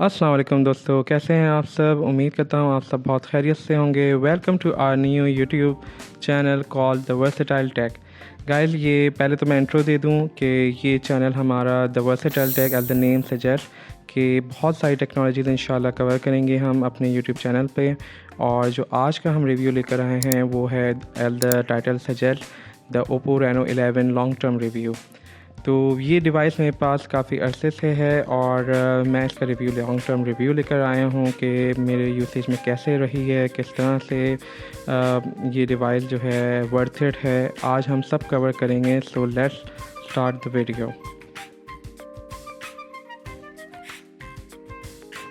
अस्सलाम वालेकुम दोस्तों, कैसे हैं आप सब। उम्मीद करता हूँ आप सब बहुत खैरियत से होंगे। Welcome to our new YouTube channel called the versatile tech. Guys, ये पहले तो मैं इंट्रो दे दूँ कि ये चैनल हमारा the versatile tech as the name suggest कि बहुत सारी टेक्नोलॉजीज़ इंशाल्लाह कवर करेंगे हम अपने यूट्यूब चैनल पे। और जो आज का हम रिव्यू लेकर आए हैं वो है as the title suggest the Oppo Reno 11 long term review. तो ये डिवाइस मेरे पास काफ़ी अरसे से है और मैं इसका लॉन्ग टर्म रिव्यू लेकर आया हूँ कि मेरे यूसेज में कैसे रही है, किस तरह से ये डिवाइस जो है वर्थ इट है, आज हम सब कवर करेंगे। So let's start the video.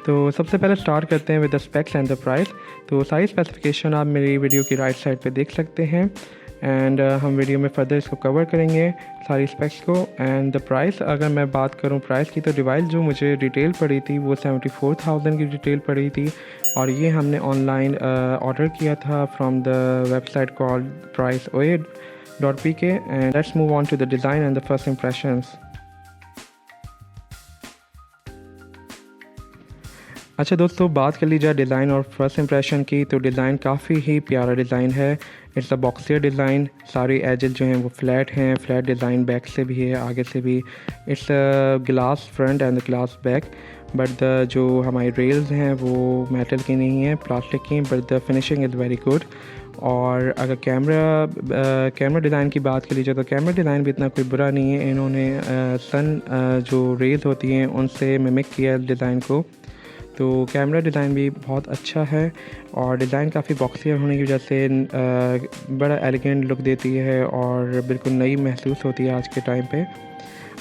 तो सबसे पहले स्टार्ट करते हैं with the specs and the price. तो सारी स्पेसिफिकेशन आप मेरी वीडियो की राइट साइड पे देख सकते हैं एंड हम वीडियो में फर्दर इसको कवर करेंगे सारी स्पेक्स को। एंड द प्राइस, अगर मैं बात करूं प्राइस की, तो डिवाइस जो मुझे रिटेल पड़ी थी वो 74,000 की रिटेल पड़ी थी और ये हमने ऑनलाइन ऑर्डर किया था from the website called priceoid.pk। And let's move on to the design and the first impressions. अच्छा दोस्तों, बात कर ली जाए डिज़ाइन और फर्स्ट इंप्रेशन की, तो डिज़ाइन काफ़ी ही प्यारा डिज़ाइन है। इट्स अ बॉक्सियर डिज़ाइन, सारी एजेस जो हैं वो फ्लैट हैं, फ्लैट डिज़ाइन बैक से भी है, आगे से भी। It's a glass front end glass back, but the जो हमारी रेल्स हैं वो मेटल की नहीं है, प्लास्टिक की, but the finishing is very good. और अगर कैमरा डिज़ाइन की बात कर लीजिए तो कैमरा डिज़ाइन भी इतना कोई बुरा नहीं है। इन्होंने सन जो रेज़ होती हैं उनसे मिमिक किया डिज़ाइन को, तो कैमरा डिज़ाइन भी बहुत अच्छा है और डिज़ाइन काफ़ी बॉक्सियर होने की वजह से बड़ा एलिगेंट लुक देती है और बिल्कुल नई महसूस होती है आज के टाइम पे।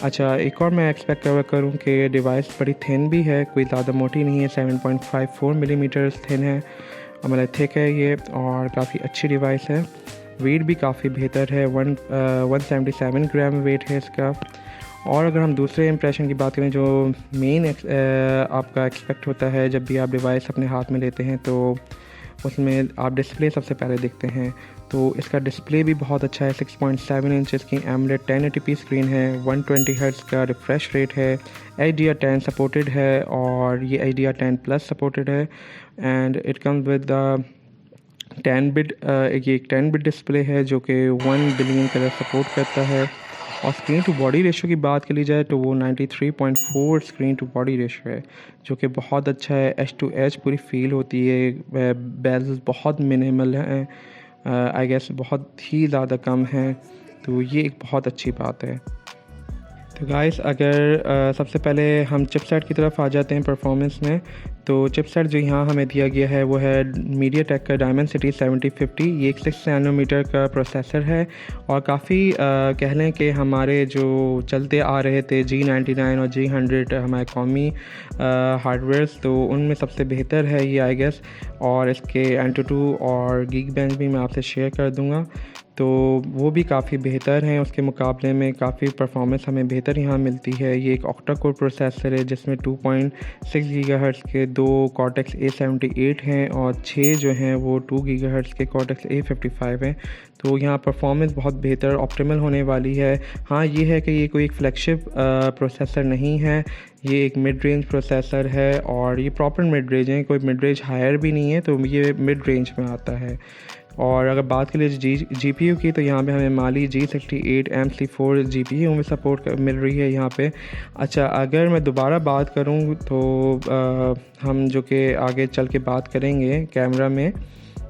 अच्छा, एक और मैं एक्सपेक्ट करूँ कि डिवाइस बड़ी थिन भी है, कोई ज़्यादा मोटी नहीं है, 7.54 मिलीमीटर थिन है, मतलब थिक है ये, और काफ़ी अच्छी डिवाइस है। वेट भी काफ़ी बेहतर है, 177 ग्राम वेट है इसका। और अगर हम दूसरे इंप्रेशन की बात करें, जो मेन आपका एक्सपेक्ट होता है जब भी आप डिवाइस अपने हाथ में लेते हैं, तो उसमें आप डिस्प्ले सबसे पहले देखते हैं। तो इसका डिस्प्ले भी बहुत अच्छा है, 6.7 इंचज़ की AMOLED 1080p स्क्रीन है, 120 हर्ट्ज़ का रिफ़्रेश रेट है, HDR10 सपोर्टेड है और ये HDR10 प्लस सपोर्टेड है। And it comes with 10 bit, ये एक 10 बिट डिस्प्ले है जो कि 1 बिलियन कलर सपोर्ट करता है। और स्क्रीन टू बॉडी रेशो की बात कर ली जाए तो वो 93.4 स्क्रीन टू बॉडी रेशो है, जो कि बहुत अच्छा है। H2H पूरी फील होती है, बेल्स बहुत मिनिमल हैं, आई गेस बहुत ही ज़्यादा कम हैं, तो ये एक बहुत अच्छी बात है। तो गाइस, अगर सबसे पहले हम चिपसेट की तरफ आ जाते हैं परफॉर्मेंस में, तो चिपसेट जो यहाँ हमें दिया गया है वो है मीडियाटेक का डायमेंसिटी 7050। ये एक 6 नैनोमीटर का प्रोसेसर है और काफ़ी कह लें कि हमारे जो चलते आ रहे थे G99 और G100 हमारे कौमी हार्डवेयर्स, तो उनमें सबसे बेहतर है ये आई गेस। और इसके Antutu और Geekbench भी मैं आपसे शेयर कर दूँगा, तो वो भी काफ़ी बेहतर हैं उसके मुकाबले में, काफ़ी परफॉर्मेंस हमें बेहतर यहाँ मिलती है। ये एक ऑक्टा कोर प्रोसेसर है जिसमें 2.6 गीगाहर्ट्ज़ के 2 Cortex A78 हैं और 6 जो हैं वो 2 गीगाहर्ट्ज़ के Cortex A55 हैं, तो यहाँ परफॉर्मेंस बहुत बेहतर ऑप्टिमल होने वाली है। हाँ, ये है कि ये कोई एक फ्लैगशिप प्रोसेसर नहीं है, ये एक मिड रेंज प्रोसेसर है और ये प्रॉपर मिड रेंज है, कोई मिड रेंज हायर भी नहीं है, तो ये मिड रेंज में आता है। और अगर बात करें GPU की, तो यहाँ पे हमें माली G68 MC4 GPU में सपोर्ट मिल रही है यहाँ पे। अच्छा, अगर मैं दोबारा बात करूँ तो हम जो कि आगे चल के बात करेंगे कैमरा में,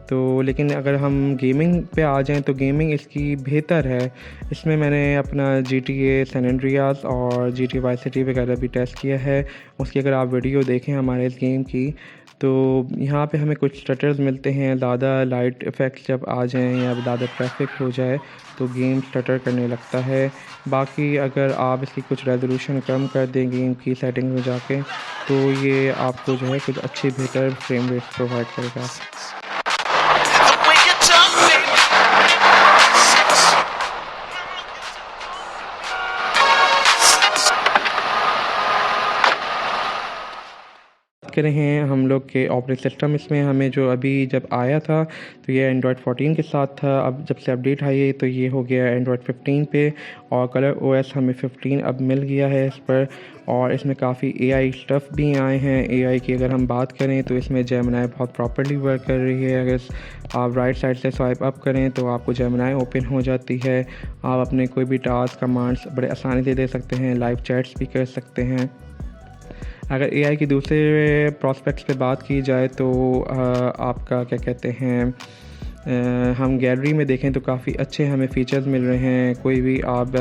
तो लेकिन अगर हम गेमिंग पे आ जाएं तो गेमिंग इसकी बेहतर है। इसमें मैंने अपना GTA सैन एंड्रियास और GTA वाइस सिटी वगैरह भी टेस्ट किया है, उसकी अगर आप वीडियो देखें हमारे इस गेम की, तो यहाँ पे हमें कुछ स्टटर्स मिलते हैं, ज़्यादा लाइट इफ़ेक्ट्स जब आ जाएँ या ज़्यादा ट्रैफिक हो जाए तो गेम स्टटर करने लगता है। बाकी अगर आप इसकी कुछ रेज़ोल्यूशन कम कर दें गेम की सेटिंग में जाके, तो ये आपको जो है कुछ अच्छी बेहतर फ्रेम रेट प्रोवाइड करेगा। करें हैं हम लोग के ऑपरेटिंग सिस्टम, इसमें हमें जो अभी जब आया था तो ये एंड्रॉयड 14 के साथ था। अब जब से अपडेट आई है तो ये हो गया एंड्रॉयड 15 पे, और कलर ओएस हमें 15 अब मिल गया है इस पर। और इसमें काफ़ी एआई स्टफ़ भी आए हैं। एआई की अगर हम बात करें तो इसमें जेमिनी बहुत प्रॉपर्ली वर्क कर रही है। अगर आप राइट साइड से स्वाइप अप करें तो आपको जेमिनी ओपन हो जाती है। आप अपने कोई भी टास्क कमांड्स बड़े आसानी से दे सकते हैं, लाइव चैट्स भी कर सकते हैं। अगर एआई के दूसरे प्रॉस्पेक्ट्स पे बात की जाए तो आपका क्या कहते हैं, हम गैलरी में देखें तो काफ़ी अच्छे हमें फ़ीचर्स मिल रहे हैं। कोई भी आप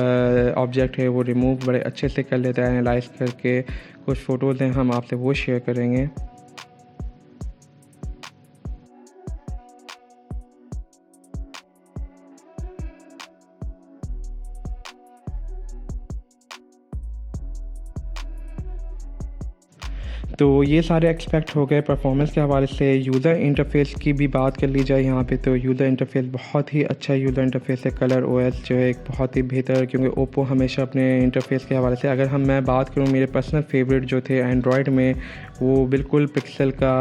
ऑब्जेक्ट है वो रिमूव बड़े अच्छे से कर लेता है एनालाइज करके। कुछ फ़ोटोज़ हैं हम आपसे वो शेयर करेंगे। तो ये सारे एक्सपेक्ट हो गए परफॉर्मेंस के हवाले से। यूज़र इंटरफ़ेस की भी बात कर ली जाए यहाँ पे तो यूज़र इंटरफ़ेस बहुत ही अच्छा यूज़र इंटरफ़ेस है। कलर ओएस जो है एक बहुत ही बेहतर, क्योंकि ओप्पो हमेशा अपने इंटरफ़ेस के हवाले से, अगर मैं बात करूँ मेरे पर्सनल फेवरेट जो थे एंड्रॉयड में, वो बिल्कुल पिक्सल का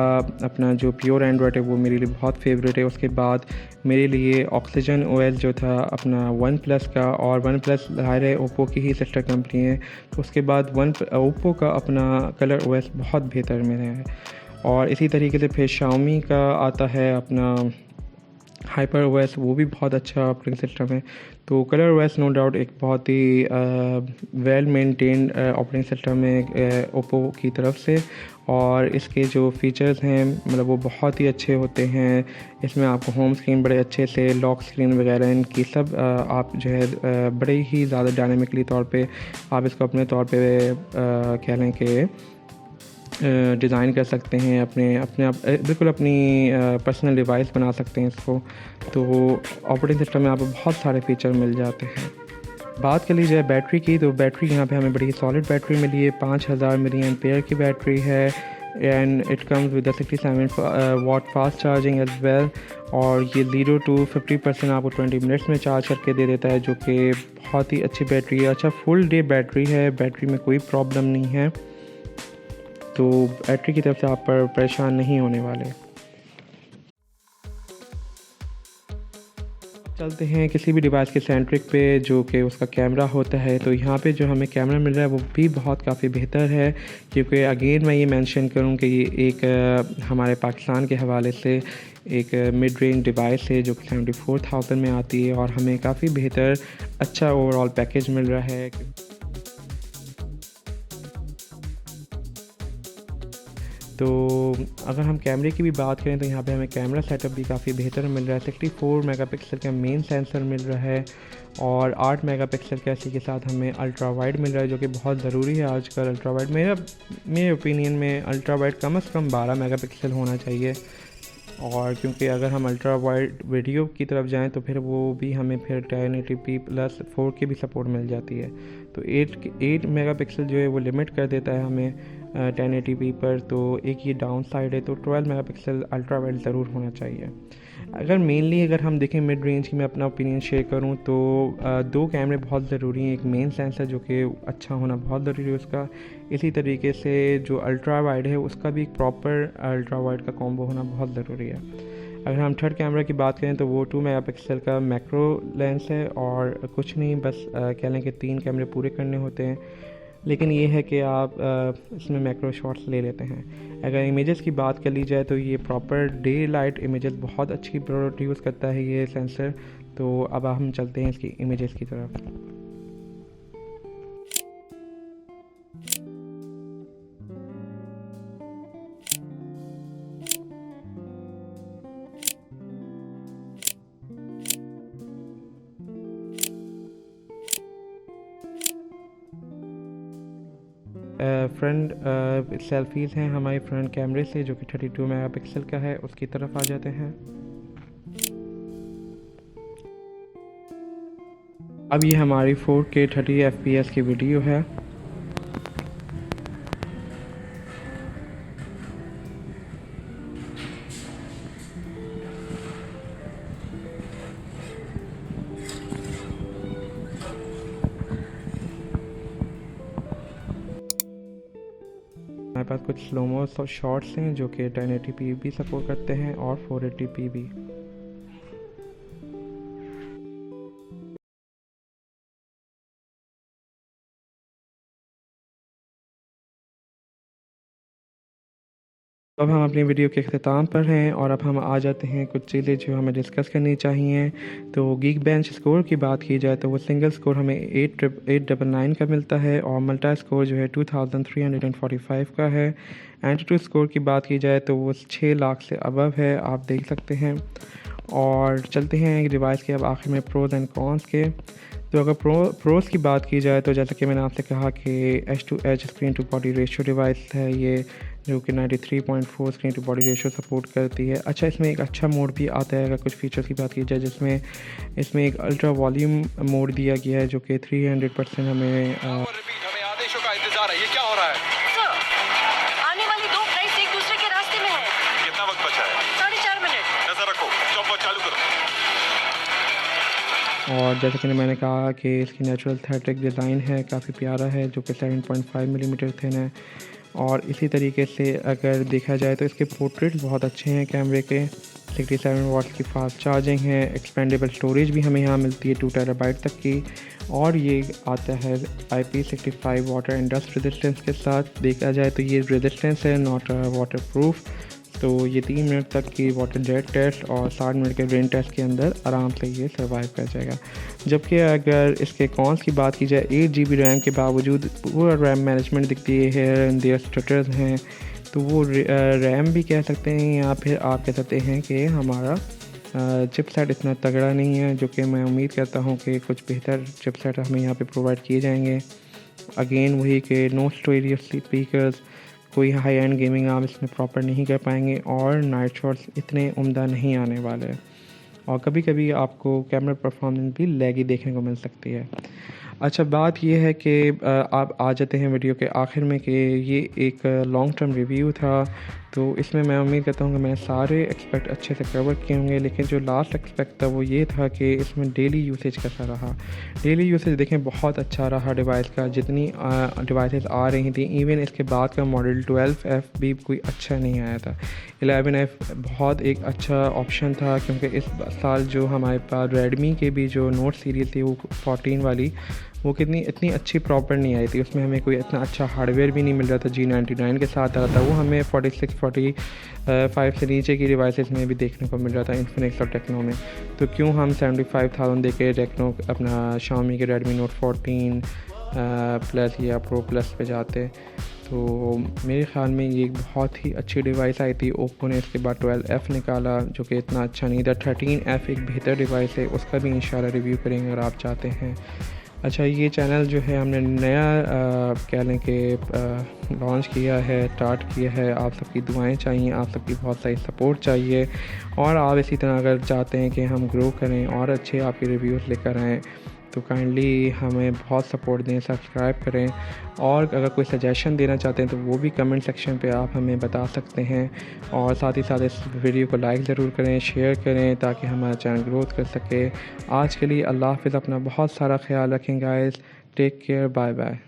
अपना जो प्योर एंड्रॉयड है वो मेरे लिए बहुत फेवरेट है। उसके बाद मेरे लिए ऑक्सीजन ओएस जो था अपना वन प्लस का, और वन प्लस ज़ाहिर है ओप्पो की ही सिस्टर कंपनी है, तो उसके बाद ओप्पो का अपना कलर ओएस बहुत बेहतर में है। और इसी तरीके से फिर शाओमी का आता है अपना हाइपर ओएस, वो भी बहुत अच्छा ऑपरेटिंग सिस्टम है। तो कलर ओएस नो डाउट एक बहुत ही वेल मेंटेन्ड ऑपरेटिंग सिस्टम है ओप्पो की तरफ से। और इसके जो फीचर्स हैं मतलब वो बहुत ही अच्छे होते हैं। इसमें आपको होम स्क्रीन बड़े अच्छे से, लॉक स्क्रीन वगैरह इनकी सब आप जो है बड़े ही ज़्यादा डायनामिकली तौर पे आप इसको अपने तौर पे कह लें कि डिज़ाइन कर सकते हैं, अपने अपने आप बिल्कुल अपनी पर्सनल डिवाइस बना सकते हैं इसको। तो ऑपरेटिंग सिस्टम में आपको बहुत सारे फ़ीचर मिल जाते हैं। बात कर ली जाए बैटरी की, तो बैटरी यहाँ पे हमें बड़ी सॉलिड बैटरी मिली है। 5000 मिली एम्पेयर की बैटरी है, and it comes with 67 watt fast charging as well. और ये 0 to 50% आपको 20 मिनट्स में चार्ज करके दे देता है, जो कि बहुत ही अच्छी बैटरी है। अच्छा फुल डे बैटरी है, बैटरी में कोई प्रॉब्लम नहीं है, तो बैटरी की तरफ से आप पर परेशान नहीं होने वाले। चलते हैं किसी भी डिवाइस के सेंट्रिक पे, जो कि उसका कैमरा होता है। तो यहाँ पे जो हमें कैमरा मिल रहा है वो भी बहुत काफ़ी बेहतर है, क्योंकि अगेन मैं ये मेंशन करूँ कि ये एक हमारे पाकिस्तान के हवाले से एक मिड रेंज डिवाइस है जो कि 74,000 में आती है, और हमें काफ़ी बेहतर अच्छा ओवरऑल पैकेज मिल रहा है। तो अगर हम कैमरे की भी बात करें तो यहाँ पे हमें कैमरा सेटअप भी काफ़ी बेहतर मिल रहा है। 64 मेगापिक्सल का मेन सेंसर मिल रहा है, और 8 मेगापिक्सल का इसी के साथ हमें अल्ट्रा वाइड मिल रहा है, जो कि बहुत ज़रूरी है आजकल। अल्ट्रा वाइड मेरे ओपिनियन में अल्ट्रा वाइड कम से कम 12 मेगापिक्सल होना चाहिए। और क्योंकि अगर हम अल्ट्रा वाइड वीडियो की तरफ जाएं तो फिर वो भी हमें फिर 1080p प्लस 4K भी सपोर्ट मिल जाती है। तो 8 मेगापिक्सल जो है वो लिमिट कर देता है हमें 1080p पर, तो एक ये डाउन साइड है। तो 12 मेगापिक्सल अल्ट्रा वाइड ज़रूर होना चाहिए। अगर हम देखें मिड रेंज की, मैं अपना ओपिनियन शेयर करूं तो दो कैमरे बहुत ज़रूरी हैं। एक मेन सेंसर जो कि अच्छा होना बहुत ज़रूरी है उसका, इसी तरीके से जो अल्ट्रा वाइड है उसका भी एक प्रॉपर अल्ट्रा वाइड का कॉम्बो होना बहुत ज़रूरी है। अगर हम थर्ड कैमरा की बात करें तो वो 2 मेगापिक्सल का मैक्रो लेंस है, और कुछ नहीं, बस कह लें कि 3 कैमरे पूरे करने होते हैं। लेकिन ये है कि आप इसमें मैक्रो शॉट्स ले लेते हैं। अगर इमेजेस की बात कर ली जाए तो ये प्रॉपर डे लाइट इमेजेस बहुत अच्छी प्रोड्यूस करता है ये सेंसर। तो अब हम चलते हैं इसकी इमेजेस की तरफ। फ्रंट सेल्फीज़ हैं हमारे फ्रंट कैमरे से जो कि 32 मेगापिक्सल का है, उसकी तरफ आ जाते हैं। अब ये हमारी 4K 30 FPS की वीडियो है। हमारे पास कुछ स्लोमो शॉट्स हैं जो कि 1080p भी सपोर्ट करते हैं और 480p भी। अब हम अपनी वीडियो के अख्ताम पर हैं और अब हम आ जाते हैं कुछ चीज़ें जो हमें डिस्कस करनी चाहिए। तो गीक बेंच स्कोर की बात की जाए तो वो सिंगल स्कोर हमें 899 का मिलता है और मल्टी स्कोर जो है 2345 का है। एंटीट्यूड स्कोर की बात की जाए तो वो 6 लाख से अबव है, आप देख सकते हैं। और चलते हैं डिवाइस के अब आखिर में प्रोज एंड कॉन्स के। तो अगर प्रोस की बात की जाए तो जैसा कि मैंने आपसे कहा कि H2H screen to body ratio device है ये, जो कि 93.4 screen to body ratio support करती है। अच्छा, इसमें एक अच्छा मोड भी आता है अगर कुछ फीचर्स की बात की जाए, जिसमें इसमें एक अल्ट्रा वॉल्यूम मोड दिया गया है जो कि 300% हमें आदेशों का इंतजार है। ये क्या हो रहा है? आने वाली 2 फ्लाइट्स एक दूसरे के रास्ते में हैं। कितना वक्त बचा है? 4.5 मिनट। नजर रखो, चॉपर चालू करो। और जैसे कि मैंने कहा कि इसकी नेचुरल थेटिक डिज़ाइन है, काफ़ी प्यारा है, जो कि 7.5 मिलीमीटर थिन है। और इसी तरीके से अगर देखा जाए तो इसके पोर्ट्रेट बहुत अच्छे हैं कैमरे के। 67 वाट्स की फास्ट चार्जिंग है, एक्सपेंडेबल स्टोरेज भी हमें यहाँ मिलती है 2 टेराबाइट तक की। और ये आता है IP65 water and dust resistance के साथ। देखा जाए तो ये रेजिस्टेंस है, नॉट वाटर प्रूफ। तो ये 3 मिनट तक की वाटर जेट टेस्ट और 60 मिनट के रेन टेस्ट के अंदर आराम से ये सर्वाइव कर जाएगा। जबकि अगर इसके कॉन्स की बात की जाए, 8 GB रैम के बावजूद पूरा रैम मैनेजमेंट दिखती है, हेयर एंड देयर स्टटर्स हैं, तो वो रैम भी कह सकते हैं या फिर आप कह सकते हैं कि हमारा चिपसेट इतना तगड़ा नहीं है, जो कि मैं उम्मीद करता हूँ कि कुछ बेहतर चिपसेट हमें यहाँ पे प्रोवाइड किए जाएंगे। अगेन वही कि नो स्टोरियो स्पीकर्स, कोई हाई एंड गेमिंग आप इसमें प्रॉपर नहीं कर पाएंगे और नाइट शॉट्स इतने उम्दा नहीं आने वाले। और कभी कभी आपको कैमरा परफॉर्मेंस भी लैगी देखने को मिल सकती है। अच्छा, बात यह है कि आप आ जाते हैं वीडियो के आखिर में कि ये एक लॉन्ग टर्म रिव्यू था, तो इसमें मैं उम्मीद करता हूँ कि मैंने सारे एक्सपेक्ट अच्छे से कवर किए होंगे। लेकिन जो लास्ट एक्सपेक्ट था वो ये था कि इसमें डेली यूसेज कैसा रहा। डेली यूसेज देखें बहुत अच्छा रहा डिवाइस का, जितनी डिवाइसेस आ रही थी। इवन इसके बाद का मॉडल 12F भी कोई अच्छा नहीं आया था। 11F बहुत एक अच्छा ऑप्शन था, क्योंकि इस साल जो हमारे पास रेडमी के भी जो नोट सीरीज़ थी वो 14 वाली, वो इतनी अच्छी प्रॉपर नहीं आई थी। उसमें हमें कोई इतना अच्छा हार्डवेयर भी नहीं मिल रहा था। G99 के साथ आता था, वो हमें 46-45 से नीचे की डिवाइसेस में भी देखने को मिल रहा था इन्फिनिक्स और टेक्नो में। तो क्यों हम 75,000 दे के टेक्नो अपना Xiaomi के Redmi Note 14 प्लस या प्रो प्लस पे जाते। तो मेरे ख़्याल में ये एक बहुत ही अच्छी डिवाइस आई थी। ओप्पो ने इसके बाद 12F निकाला, जो कि इतना अच्छा नहीं था। 13F एक बेहतर डिवाइस है, उसका भी इंशाल्लाह रिव्यू करेंगे अगर आप चाहते हैं। अच्छा, ये चैनल जो है हमने नया कह लें कि लॉन्च किया है, स्टार्ट किया है। आप सबकी दुआएं चाहिए, आप सबकी बहुत सारी सपोर्ट चाहिए। और आप इसी तरह अगर चाहते हैं कि हम ग्रो करें और अच्छे आपके रिव्यूज़ लेकर आएँ, तो काइंडली हमें बहुत सपोर्ट दें, सब्सक्राइब करें। और अगर कोई सजेशन देना चाहते हैं तो वो भी कमेंट सेक्शन पे आप हमें बता सकते हैं। और साथ ही साथ इस वीडियो को लाइक ज़रूर करें, शेयर करें, ताकि हमारा चैनल ग्रोथ कर सके। आज के लिए अल्लाह हाफ़िज़, अपना बहुत सारा ख्याल रखें guys. Take care, bye bye.